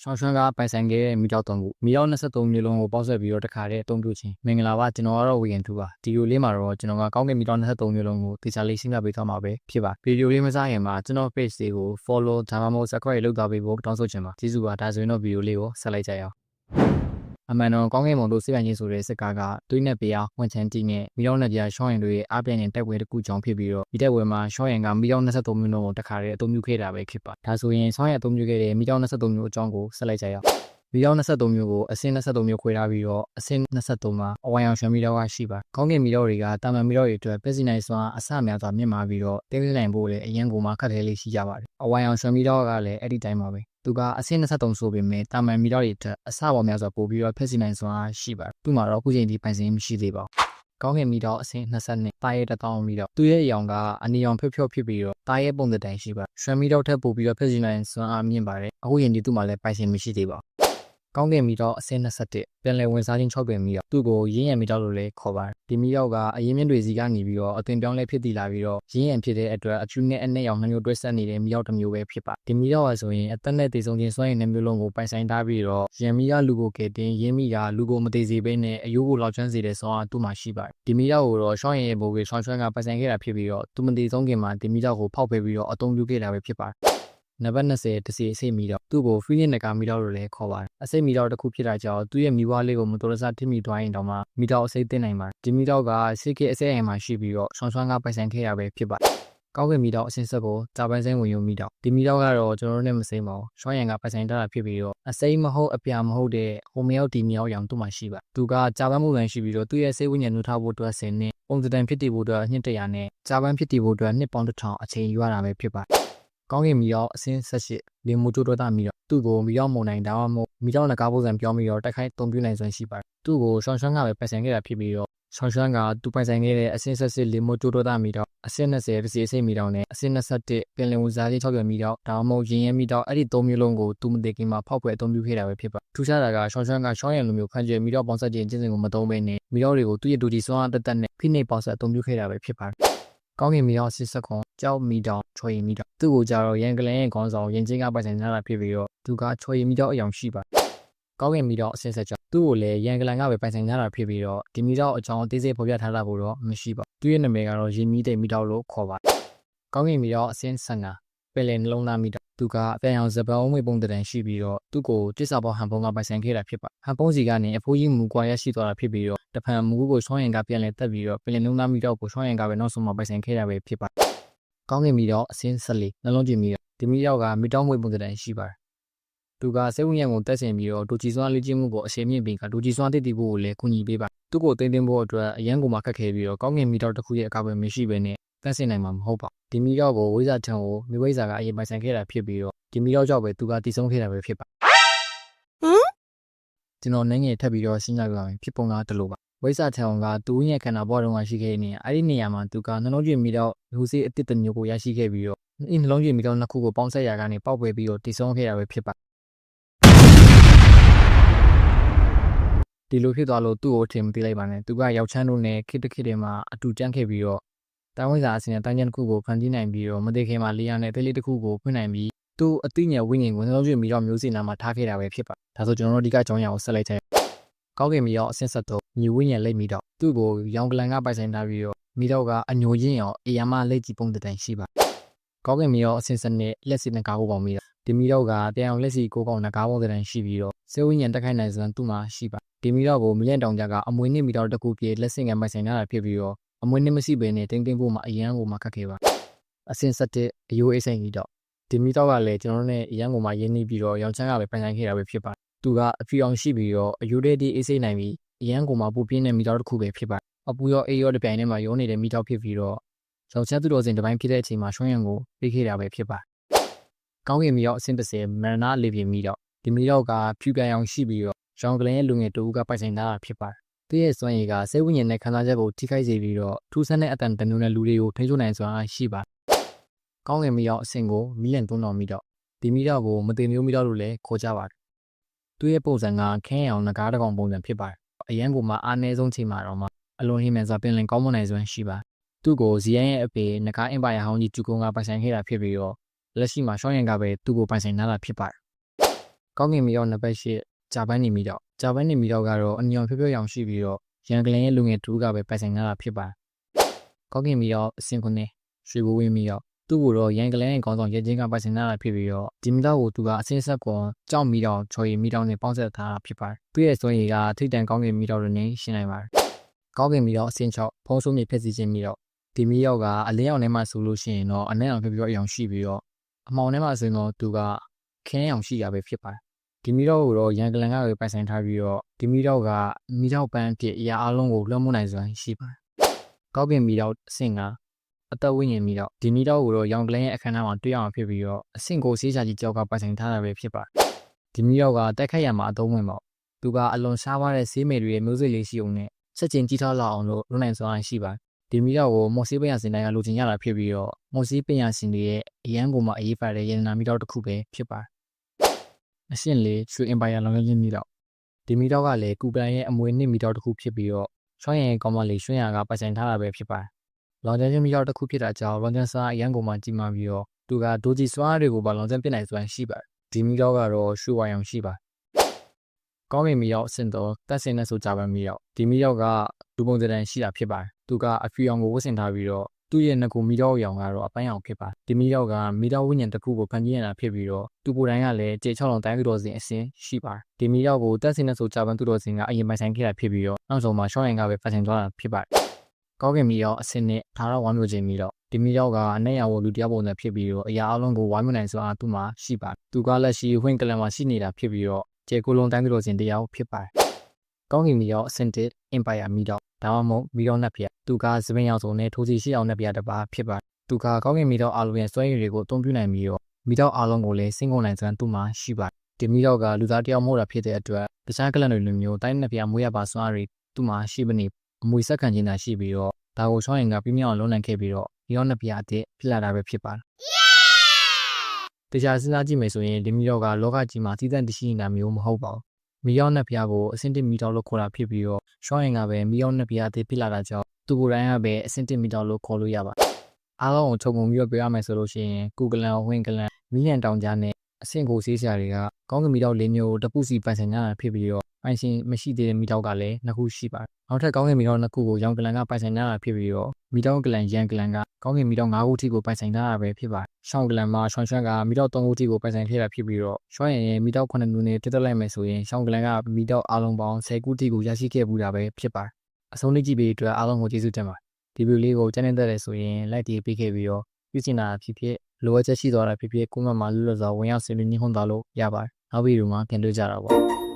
ရှောင်းရှွန်းကပိုင်ဆိုင်ခဲ့တဲ့မိတောက်တုံးကိုမိတောက်23မျိုးလုံးကိုပေါက်ဆက်ပြီးတော့တခါတည်းအသုံးပြုခြင်းမင်္ဂလာပါကျွန်တော်ကတော့ဝီဂန်2ပါဒီလိုလေးမှာတော့ကျွန်တော်ကကောင်းကင်မိတောက်23မျိုးလုံးကိုတေချာလေးရှင်းပြပေးသွားမှာပဲဖြစ်ပါဗီဒီယိုလေးမစားခင်မှာကျွန်တော် page လေးကို follow ဒါမှမဟုတ် subscribe လုပ်သွားပေးဖို့တောင်းဆိုချင်ပါကျေးဇူးပါဒါဆိုရင်တော့ဗီဒီယိုလေးကိုဆက်လိုက်ကြရအောင်အမှန်တော့ကောင်းကင်ဘုံတို့စစ်ပိုင်ခြင်းဆိုတဲ့စစ်ကားကသွေးနဲ့ပြားဝန်ချန်တီနဲ့မိတောက်နဲ့ပြားရှောင်းရင်တွေရဲ့အားပြိုင်တဲ့တက်ဝဲတစ်ခုကြောင့်ဖြစ်ပြီးတော့ဒီတက်ဝဲမှာရှောင်းရင်ကမိတောက်23မျိုးလုံးကိုတခါတည်းအသုံးပြုခဲ့တာပဲဖြစ်ပါဒါဆိုရင်ရှောင်းရင်အသုံးပြုခဲ့တဲ့မိတောက်23မျိုးအကြောင်းကိုဆက်လိုက်ကြရအောင်မီတောက်23မျိုးကိုအဆင့်23မျိုးခွဲထားပြီးတော့အဆင့်23မှာအဝိုင်အောင်ရွှေမီတောက်ကရှိပါကောင်းကင်မီတောတွေကတာမန်မီတောတွေအတွက်ပြည့်စုံနိုင်စွာအဆများစွာမြင့်မာပြီးတော့တင်းတင်းနိုင်ဖို့လည်းအရင်ကမှခက်ခဲလေးရှိကြပါတယ်အဝိုင်အောင်ရွှေမီတောကလည်းအဲ့ဒီတိုင်းပါပဲသူကအဆင့်23ဆိုပေမဲ့တာမန်မီတောတွေအတွက်အဆပေါ်များစွာပို့ပြီးတော့ပြည့်စုံနိုင်စွာရှိပါတယ်သူ့မှာတော့အခုချိန်ထိပိုင်ဆိုင်မရှိသေးပါဘူးကောင်းကင်မီတောအဆင့်22တာရဲ1000မီတောသူရဲ့အယောင်ကအနီရောင်ဖြော့ဖြော့ဖြစ်ပြီးတော့တာရဲပုံစံတိုင်းရှိပါရွှေမီတောထက်ပို့ပြီးတော့ပြည့်စုံနိုင်စွာအမြင့်ပါတယ်အခုချိန်ထိသူ့မှာလည်းပိုင်ဆိုင်မရှိသေးပါဘူးကောင်းကင်မီတောအဆင့်21ပြန်လည်ဝင်စားခြင်း6ပင်မီတောသူ့ကိုရင်းရံမီတောလို့လည်းခေါ်ပါတယ်ဒီမီတောကအရင်မြင့်တွေစီကနေပြီးတော့အသွင်ပြောင်းလဲဖြစ်တည်လာပြီးတော့ရင်းရံဖြစ်တဲ့အတွက်အကျူနဲ့အနက်ရောင်နှမျိုးတွဲဆက်နေတဲ့မီတောတစ်မျိုးပဲဖြစ်ပါဒီမီတောကဆိုရင်အသက်နဲ့တည်ဆုံခြင်းစွမ်းရည်နှမျိုးလုံးကိုပိုင်ဆိုင်ထားပြီးတော့ရံမီကလူကိုကယ်တင်ရင်းမီကလူကိုမတည်စေဘဲနဲ့အယိုးကိုလောက်ချမ်းစေတဲ့စွမ်းအားသူ့မှာရှိပါတယ်ဒီမီတောကိုတော့ရှောင်းရင်ရဲ့ဘိုးကရှောင်းရှွန်းကပိုင်ဆိုင်ခဲ့တာဖြစ်ပြီးတော့သူမတည်ဆုံးခင်မှာဒီမီတောကိုဖောက်ပေးပြီးတော့အသုံးပြုခဲ့တာပဲဖြစ်ပါတယ်နံပါတ်20တစီအစိမ့်မီတော့သူ့ကို free နဲ့နဂါမီတော့လို့လည်းခေါ်ပါတယ်အစိမ့်မီတော့တစ်ခုဖြစ်တာကြောင့်သူ့ရဲ့မိဘလေးကိုမတော်တဆထိမိသွားရင်တောင်မှမီတော့အစိမ့်သိနိုင်ပါတယ်ဒီမီတော့ကစိတ်ကအစိမ့်အိမ်မှာရှိပြီးတော့ဆွမ်းဆွမ်းကပိုင်ဆိုင်ခဲ့ရပဲဖြစ်ပါတယ်ကောင်းကင်မီတော့အစင်းဆက်ကိုတာပန်းစိမ့်ဝင်ယူမီတော့ဒီမီတော့ကတော့ကျွန်တော်တို့နဲ့မစိမ့်ပါဘူးရှောင်းရံကပိုင်ဆိုင်ထားတာဖြစ်ပြီးတော့အစိမ့်မဟုတ်အပြာမဟုတ်တဲ့ဟိုမြောက်ဒီမြောက်ရောင်သူ့မှာရှိပါသူကကြာပန်းမှုကန်ရှိပြီးတော့သူ့ရဲ့စိတ်ဝိညာဉ်နှူထားဖို့အတွက်10နှစ်ပုံစံတန်ဖြစ်တည်ဖို့အတွက်နှစ်100နဲ့ကြာပန်းဖြစ်တည်ဖို့အတွက်နှစ်ပေါင်း1000အချိန်ယူရတာပဲဖြစ်ပါတယ်ကောင်းကင်မီတော့အစင်း18လင်မူတိုတော်တာမီတော့သူ့ကိုမီတော့မုံနိုင်ဒါမှမဟုတ်မီတော့နဂါပုံစံပြောင်းပြီးတော့တိုက်ခိုက်တုံပြနိုင်စွမ်းရှိပါတယ်သူ့ကိုရှောင်းရှွန်းကပဲပိုင်ဆိုင်ခဲ့တာဖြစ်ပြီးတော့ရှောင်းရှွန်းကသူပိုင်ဆိုင်ခဲ့တဲ့အစင်း18လင်မူတိုတော်တာမီတော့အစင်း20တစီအစိမ့်မီတော့နဲ့အစင်း21ပင်လင်ဝင်စားလေး6ပြမီတော့ဒါမှမဟုတ်ရင်ရဲမီတော့အဲ့ဒီ3မျိုးလုံးကိုသူမသိခင်မှာဖောက်ပွဲအသုံးပြုခဲ့တာပဲဖြစ်ပါထူးခြားတာကရှောင်းရှွန်းကရှောင်းရံလိုမျိုးဖန်ကျဲမီတော့ပေါင်းဆက်ခြင်းအကျင့်စဉ်ကိုမသုံးဘဲနဲ့မီတော့တွေကိုသူ့ရဲ့ဒူတီစွမ်းအားတက်နဲ့ဖိနှိပ်ပေါင်းဆက်အသုံးပြုခဲ့တာပဲဖြစ်ပါတယ်ကောင်းကင်မီတော့စစ်စခွန်ကြောက်မီတော့ချွေမီတော့သူ့ကိုကြတော့ရန်ကလန်ရဲ့ခေါင်းဆောင်ရင်ချင်းကပိုင်ဆိုင်ထားတာဖြစ်ပြီးတော့သူကချွေမီတော့အယောင်ရှိပါကောင်းကင်မီတော့အစင်းဆက်ကြောင့်သူ့ကိုလည်းရန်ကလန်ကပဲပိုင်ဆိုင်ထားတာဖြစ်ပြီးတော့ဒီမီတော့အကြောင်းအသေးစိတ်ဖော်ပြထားတာဖို့တော့မရှိပါသူ့ရဲ့နာမည်ကတော့ရင်မီတိတ်မီတော့လို့ခေါ်ပါကောင်းကင်မီတော့အစင်းဆန်ကပယ်လယ်နှလုံးသားမီတော့သူကအပြန်အောင်ဇပန်အုံးမေပုံတန်ရှိပြီးတော့သူ့ကိုတစ္ဆာပေါဟန်ပုံကပိုင်ဆိုင်ခဲ့တာဖြစ်ပါဟန်ပုံစီကနေအဖိုးကြီးမူကွာရရှိသွားတာဖြစ်ပြီးတော့တဖန်မူကိုရှောင်းရင်ကပြန်လဲတက်ပြီးတော့ပယ်လယ်နှလုံးသားမီတော့ကိုရှောင်းရင်ကပဲနောက်ဆုံးမှပိုင်ဆိုင်ခဲ့တာပဲဖြစ်ပါကောင်းကင်မီတော့အစင်း14နှလုံးကြည့်မီတော့ဒီမီတော့ကမီတော့မွေပုံစံရှိပါတယ်သူကစိတ်ဝိညာဉ်ကိုတက်ဆင်ပြီးတော့ဒူဂျီစွမ်းလေ့ကျင့်မှုကိုအရှိန်မြင့်ပြီးကဒူဂျီစွမ်းတည်တည်ဖို့ကိုလည်းကူညီပေးပါသူ့ကိုတင်တင်ဖို့အတွက်အရန်ကိုမှခက်ခဲပြီးတော့ကောင်းကင်မီတော့တစ်ခုရဲ့အကာအကွယ်မရှိဘဲနဲ့တက်ဆင်နိုင်မှာမဟုတ်ပါဒီမီတော့ကိုဝိဇာထံကိုမိဝိဇာကအရင်ပိုင်ဆိုင်ခဲ့တာဖြစ်ပြီးတော့ဒီမီတော့ကြောင့်ပဲသူကတည်ဆုံးခဲ့တာပဲဖြစ်ပါကျွန်တော်နိုင်ငယ်ထပ်ပြီးတော့ရှင်းပြပြမယ်ဖြစ်ပုံကတလို့ပါဝိဇာထံကသူ့ရဲ့ခန္ဓာပေါ်တုန်းကရှိခဲ့တဲ့နေရာအဲ့ဒီနေရာမှာသူကနှလုံးကျွေးမီတော့လူစီအစ်တစ်မျိုးကိုရရှိခဲ့ပြီးတော့ဒီနှလုံးကျွေးမီတော့နှစ်ခုကိုပေါင်းဆက်ရာကနေပေါက်ပွဲပြီးတော့တည်ဆုံးခဲ့တာပဲဖြစ်ပါဒီလိုဖြစ်သွားလို့သူ့ကိုထင်မသိလိုက်ပါနဲ့သူကရောက်ချမ်းတို့နဲ့ခိတခိတွေမှာအတူတန်းခဲ့ပြီးတော့တိုင်ဝိဇာအစင်းနဲ့တိုင်ကျန်တစ်ခုကိုဖန်တီးနိုင်ပြီးတော့မသိခင်မှာလေးရနဲ့တဲလေးတစ်ခုကိုဖွင့်နိုင်ပြီးသူ့အသိဉာဏ်ဝိညာဉ်ကိုနှလုံးကျွေးမီတော့မျိုးစီနာမှာထားခဲ့တာပဲဖြစ်ပါဒါဆိုကျွန်တော်တို့ဒီကကြောင်းရအောင်ဆက်လိုက်တဲ့ကောင်းကင်မီတော့အစင်း73ညူဝိညာဉ်လိတ်မီတော့သူ့ကိုရောင်ကလန်ကပိုင်ဆိုင်ထားပြီးတော့မီတော့ကအညိုရင်းရောအေယာမလိတ်ကြီးပုံတန်ရှိပါကောင်းကင်မီတော့အစင်းစနစ်လက်စီနဲ့ကားကိုပေါင်းပြီးတော့ဒီမီတော့ကတရားအောင်လက်စီကိုကောင်နဲ့ကားပုံတန်ရှိပြီးတော့စေဝိညာဉ်တက်ခိုင်းနိုင်စွမ်းသူ့မှာရှိပါဒီမီတော့ကိုမီလန်တောင်ကြကအမွေနှစ်မီတော့တစ်ခုပြေလက်စင်ကပိုင်ဆိုင်ထားတာဖြစ်ပြီးတော့အမွေနှစ်မရှိဘဲနဲ့တင်းတင်းဖို့မှာအရန်ကိုမှခက်ခဲပါအစင်း7အယိုးအိတ်ဆိုင်ကြီးတော့ဒီမီတော့ကလည်းကျွန်တော်နဲ့အရန်ကိုမှရင်းနှီးပြီးတော့ရောင်ချမ်းကပဲပိုင်ဆိုင်ခဲ့တာပဲဖြစ်ပါသူကအဖီအောင်ရှိပြီးတော့အယိုးတဲ့ဒီအိတ်ဆိုင်နိုင်ပြီးအရန်ကိုမှပူပြင်းတဲ့မီတော့တစ်ခုပဲဖြစ်ပါအပူရောအေးရောတပြိုင်တည်းမှာရုံးနေတဲ့မီတော့ဖြစ်ပြီးတော့ရောင်ချမ်းသူတော်စင်တစ်ပိုင်းဖြစ်တဲ့အချိန်မှာရွှန်းရံကိုပေးခဲ့တာပဲဖြစ်ပါကောင်းကင်မီတော့အစင်း30မရနာလေပြင်းမီတော့ဒီမီတော့ကဖြူပြန်အောင်ရှိပြီးတော့ရောင်ကလန်ရဲ့လူငယ်တူကပိုင်ဆိုင်ထားတာဖြစ်ပါသူရဲ့စွမ်းရည်ကစိတ်ဝိညာဉ်နဲ့ခံစားချက်ကိုထိခိုက်စေပြီးတော့ထူးဆန်းတဲ့အတန်တမျိုးနဲ့လူတွေကိုထိန်းချုပ်နိုင်စွမ်းအားရှိပါကောင်းကင်မီတော့အဆင့်ကိုမီလန်3000မီတော့ဒီမီတော့ကိုမသိမျိုးမီတော့လို့လည်းခေါ်ကြပါတယ်သူရဲ့ပုံစံကခင်းအောင်ငကားတစ်ကောင်ပုံစံဖြစ်ပါတယ်အရန်ကိုမှအားနည်းဆုံးချိန်မှာတော့မှအလွန်ဟိမန်စွာပင်လင်ကောင်းမွန်နိုင်စွမ်းရှိပါသူ့ကိုဇီယန်ရဲ့အဖေငကားအင်ပါယာဟောင်းကြီးကျူကုန်းကပိုင်ဆိုင်ခဲ့တာဖြစ်ပြီးတော့လက်ရှိမှာရှောင်းရံကပဲသူ့ကိုပိုင်ဆိုင်ထားတာဖြစ်ပါတယ် ကောင်းကင်မီတော့နှစ်ပတ်ရှိဂျပန်နေမီတော့ဂျပန်နေမီတော့ကတော့အညောင်ဖြောဖြောရောင်ရှိပြီးတော့ရန်ကလန်ရဲ့လူငယ်တူကပဲပိုင်ဆိုင်လာတာဖြစ်ပါတယ်ကောင်းကင်မီတော့အစင်ခုနှစ်ရွှေဘိုးဝင်းမီတော့သူ့ကိုတော့ရန်ကလန်ရဲ့ခေါင်းဆောင်ရဲချင်းကပိုင်ဆိုင်လာတာဖြစ်ပြီးတော့ဒီမီတော့ကိုသူကအစင်းဆက်ကွန်ကြောက်မီတော့ချော်ရီမီတော့နဲ့ပေါင်းဆက်ထားတာဖြစ်ပါတယ်သူ့ရဲ့စွမ်းရည်ကထိတ်တန့်ကောင်းကင်မီတော့တွေနဲ့ရှင်းနိုင်ပါတယ်ကောင်းကင်မီတော့အစင်6ဖုံးဆိုးမြေဖြစ်စီခြင်းမီတော့ဒီမီတော့ကအလင်းအောင်ထဲမှာဆိုလို့ရှိရင်တော့အနက်အောင်ဖြောဖြောအယောင်ရှိပြီးတော့အမောင်ထဲမှာဆိုရင်တော့သူကခင်းအောင်ရှိရပဲဖြစ်ပါတယ်ဒီမီတော့ကိုတော့ရန်ကလန်ကပဲပိုင်ဆိုင်ထားပြီးတော့ဒီမီတော့ကမီတော့ပန်းအဖြစ်အရာအလုံးကိုလွှမ်းမိုးနိုင်စွမ်းရှိပါတယ်ကောက်ကင်မီတော့အဆင့်ကအသက်ဝိညာဉ်မီတော့ဒီမီတော့ကိုတော့ရောင်ကလန်ရဲ့အခမ်းအနားမှာတွေ့ရအောင်ဖြစ်ပြီးတော့အဆင့်ကိုဆေးချာကြီးကြောက်ကပိုင်ဆိုင်ထားတာပဲဖြစ်ပါတယ်ဒီမီတော့ကတက်ခတ်ရမှာအသုံးဝင်ပေါ့သူကအလွန်ရှားပါတဲ့ဆေးမယ်တွေရဲ့မျိုးစိတ်လေးရှိုံနဲ့ဆက်ကျင်ကြီးထွားလာအောင်လို့လုပ်နိုင်စွမ်းရှိပါတယ်ဒီမီတော့ကိုမော်စီပညာရှင်တွေကလိုချင်ရတာဖြစ်ပြီးတော့မော်စီပညာရှင်တွေရဲ့အရန်ကိုမှအရေးပါတဲ့ရတနာမီတော့တစ်ခုပဲဖြစ်ပါတယ်အဆင့်လေးရွှေအင်ပါယာလောင်ရင်းမီတော့ဒီမီတော့ကလည်းကူပလန်ရဲ့အမွေနှစ်မီတော့တစ်ခုဖြစ်ပြီးတော့ရွှေရည်ကောင်းမလေးရွှေရကပိုင်ဆိုင်ထားတာပဲဖြစ်ပါတယ်လောင်ကျန်းချင်းမီတော့တစ်ခုဖြစ်တာကြောင့်လောင်ကျန်းစားအရန်ကိုမှကြီးမားပြီးတော့သူကဒိုဂျီစွားတွေကိုပါလောင်ကျန်းပြစ်နိုင်စွမ်းရှိပါတယ်ဒီမီတော့ကတော့ရွှေဝါရောင်ရှိပါတယ်ကောင်းကင်မီတော့အဆင့်တော့တက်စင်နဲ့ဆိုကြပါမီတော့ဒီမီတော့ကဒူပုံစံရှိတာဖြစ်ပါတယ်သူကအဖြူရောင်ကိုဝတ်ဆင်ထားပြီးတော့သူ့ရဲ့ငကူမီတော့ရောင်ကတော့အပန်းရောင်ဖြစ်ပါတယ်ဒီမီတော့ကမီတော့ဝိညာဉ်တစ်ခုကိုဖန်တီးရတာဖြစ်ပြီးတော့သူပိုတိုင်းကလည်းကျေ6လောင်တိုင်းသူတော်စင်အစင်ရှိပါတယ်ဒီမီတော့ကိုတက်စင်နဲ့ဆိုကြပါသူတော်စင်ကအရင်ပိုင်ဆိုင်ခဲ့တာဖြစ်ပြီးတော့နောက်ဆုံးမှာရှော့ရင်ကပဲပိုင်ဆိုင်သွားတာဖြစ်ပါတယ်ကောင်းကင်မီတော့အစင်နဲ့ဒါတော့ဝမ်းမျိုးချင်းမီတော့ဒီမီတော့ကအနက်ရောင်ကိုလူတရားပုံစံဖြစ်ပြီးတော့အရာအလုံးကိုဝမ်းမျိုးနိုင်စွာသူ့မှာရှိပါတယ်သူကလက်ရှိဝင်းကလန်မှာရှိနေတာဖြစ်ပြီးတော့ကျေကိုလုံးတိုင်းသူတော်စင်တရားဖြစ်ပါတယ်ကောင်းကင်မီတော့အစင်တစ်အင်ပါယာမီတော့ဒါမှမဟုတ်မီတော့နှစ်ပြသူကစပင်းရောက်စုံနဲ့ထိုးစီရှိအောင်နှစ်ပြတစ်ပါးဖြစ်ပါတယ်သူကကောင်းကင်မီတော့အားလုံးရဲ့စွမ်းရည်တွေကိုအသုံးပြုနိုင်ပြီးတော့မီတော့အားလုံးကိုလည်းစင်ကုန်နိုင်စွမ်းသူ့မှာရှိပါတယ်ဒီမီတော့ကလူသားတယောက်မဟုတ်တာဖြစ်တဲ့အတွက်တခြားကလန်တွေလိုမျိုးတိုင်းနှစ်ပြမွေးရပါစွမ်းရည်သူ့မှာရှိပနေအမွေဆက်ခံခြင်းသာရှိပြီးတော့ဒါကိုချောင်းရင်ကပြင်းပြအောင်လုံးနိုင်ခဲ့ပြီးတော့မီတော့နှစ်ပြအစ်ဖြစ်လာတာပဲဖြစ်ပါတယ်တရားစဉ်းစားကြည့်မယ်ဆိုရင်ဒီမီတော့ကလောကကြီးမှာတည်တံ့တရှိနေတာမျိုးမဟုတ်ပါဘူးမီယောနှစ်ပြားကိုအဆင့်1မီတာလို့ခေါ်တာဖြစ်ပြီးတော့ရှောင်းရင်ကပဲမီယောနှစ်ပြားအသေးဖြစ်လာတာကြောင့်သူကိုယ်တိုင်ကပဲအဆင့်1မီတာလို့ခေါ်လို့ရပါတယ်အားလုံးကိုခြုံငုံပြီးတော့ပြောရမယ်ဆိုလို့ရှိရင်ကူကလန်ဝင်းကလန်မီလန်တောင်ကြားနဲ့အဆင့်ကိုဆေးဆရာတွေကကောင်းကင်မီတာ၄မျိုးတပုစီပိုင်ဆိုင်ကြတာဖြစ်ပြီးတော့ပိုင်ရှင်မရှိသေးတဲ့မီတာကလည်း2ခုရှိပါတယ်နောက်ထပ်ကောင်းကင်မီတာ2ခုကိုရောင်ကလန်ကပိုင်ဆိုင်ကြတာဖြစ်ပြီးတော့မီတာကလန်ရန်ကလန်ကကောင်းကင်မီတာ5ခုထိကိုပိုင်ဆိုင်ကြတာပဲဖြစ်ပါတယ်ရှောင်းကလန်မှာရွှန်ကမီတာ3ခုထိကိုပိုင်ဆိုင်ခဲ့တာဖြစ်ပြီးတော့ရွှန်ရဲ့မီတာ9ခုနဲ့တက်တက်လိုက်မယ်ဆိုရင်ရှောင်းကလန်ကမီတာအားလုံးပေါင်း10ခုထိကိုရရှိခဲ့ပူတာပဲဖြစ်ပါတယ်အဆုံးလေးကြည့်ပြီးအတွက်အားလုံးကိုကျေးဇူးတင်ပါတယ်ဒီဗီဒီယိုလေးကိုကြည့်နေတဲ့ဆိုရင် like တီးပေးခဲ့ပြီးတော့ပြုချင်တာဖြစ်ဖြစ်လိုအပ်ချက်ရှိသွားတာဖြစ်ဖြစ်ကိုမမလွတ်လပ်စွာဝင်ရောက်ဆွေးနွေးညှိနှိုင်းသွားလို့ရပါတယ်နောက်ဗီဒီယိုမှာပြန်တွေ့ကြတာပေါ့